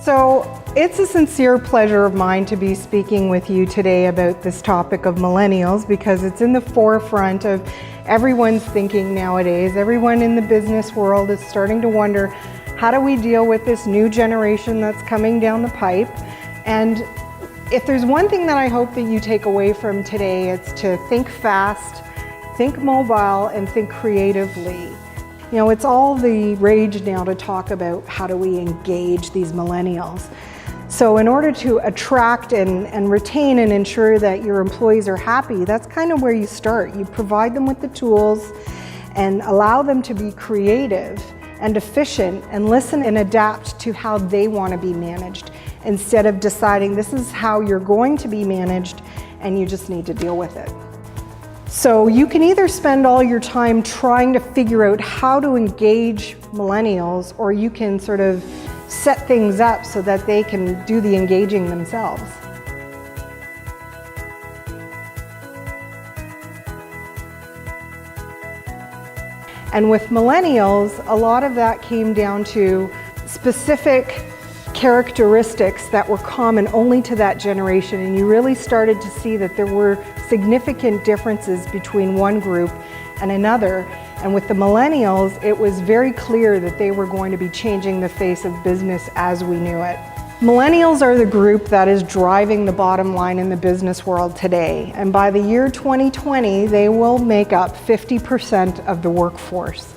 So it's a sincere pleasure of mine to be speaking with you today about this topic of millennials, because it's in the forefront of everyone's thinking nowadays. Everyone in the business world is starting to wonder, how do we deal with this new generation that's coming down the pipe? And if there's one thing that I hope that you take away from today, it's to think fast, think mobile, and think creatively. You know, it's all the rage now to talk about how do we engage these millennials. So in order to attract and retain and ensure that your employees are happy, that's kind of where you start. You provide them with the tools and allow them to be creative and efficient and listen and adapt to how they want to be managed, instead of deciding this is how you're going to be managed and you just need to deal with it. So you can either spend all your time trying to figure out how to engage millennials, or you can sort of set things up so that they can do the engaging themselves. And with millennials, a lot of that came down to specific characteristics that were common only to that generation, and you really started to see that there were significant differences between one group and another. And with the millennials, it was very clear that they were going to be changing the face of business as we knew it. Millennials are the group that is driving the bottom line in the business world today, and by the year 2020 they will make up 50% of the workforce,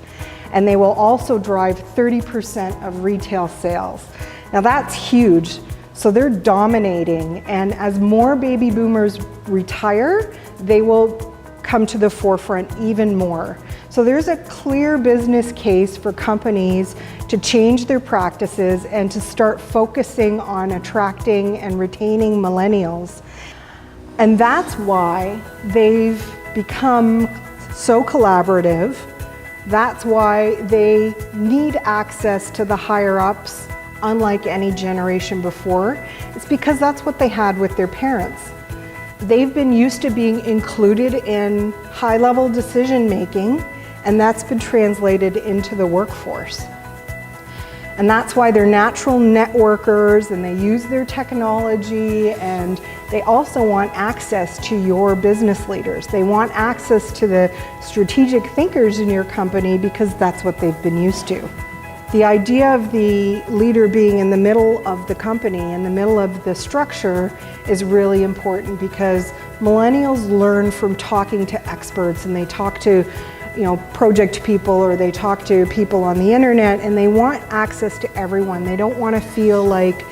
and they will also drive 30% of retail sales. Now that's huge. So they're dominating, and as more baby boomers retire, they will come to the forefront even more. So there's a clear business case for companies to change their practices and to start focusing on attracting and retaining millennials. And that's why they've become so collaborative. That's why they need access to the higher ups unlike any generation before. It's because that's what they had with their parents. They've been used to being included in high-level decision making, and that's been translated into the workforce. And that's why they're natural networkers, and they use their technology, and they also want access to your business leaders. They want access to the strategic thinkers in your company because that's what they've been used to. The idea of the leader being in the middle of the company, in the middle of the structure, is really important, because millennials learn from talking to experts, and they talk to project people, or they talk to people on the internet, and they want access to everyone. They don't want to feel like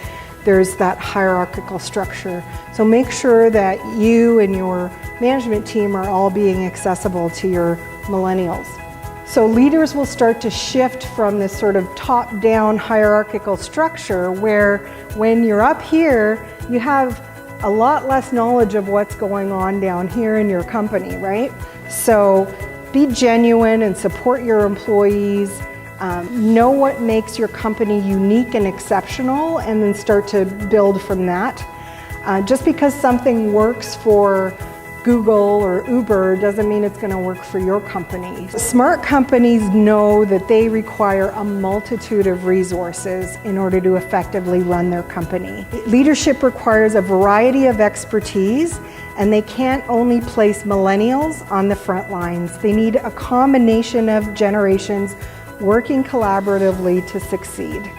there's that hierarchical structure. So make sure that you and your management team are all being accessible to your millennials. So leaders will start to shift from this sort of top-down hierarchical structure, where when you're up here, you have a lot less knowledge of what's going on down here in your company, right? So be genuine and support your employees. Know what makes your company unique and exceptional, and then start to build from that. Just because something works for Google or Uber doesn't mean it's going to work for your company. Smart companies know that they require a multitude of resources in order to effectively run their company. Leadership requires a variety of expertise, and they can't only place millennials on the front lines. They need a combination of generations working collaboratively to succeed.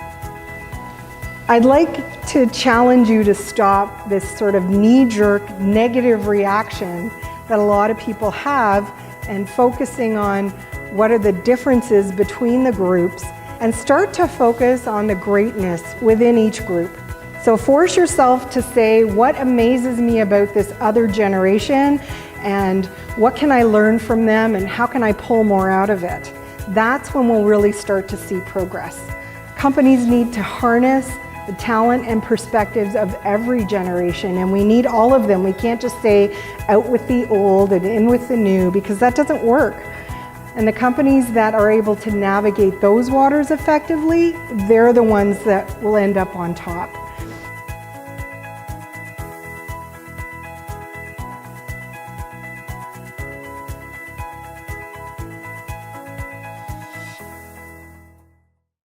I'd like to challenge you to stop this sort of knee-jerk negative reaction that a lot of people have, and focusing on what are the differences between the groups, and start to focus on the greatness within each group. So force yourself to say, what amazes me about this other generation, and what can I learn from them, and how can I pull more out of it? That's when we'll really start to see progress. Companies need to harness the talent and perspectives of every generation, and we need all of them. We can't just say out with the old and in with the new, because that doesn't work. And the companies that are able to navigate those waters effectively, they're the ones that will end up on top.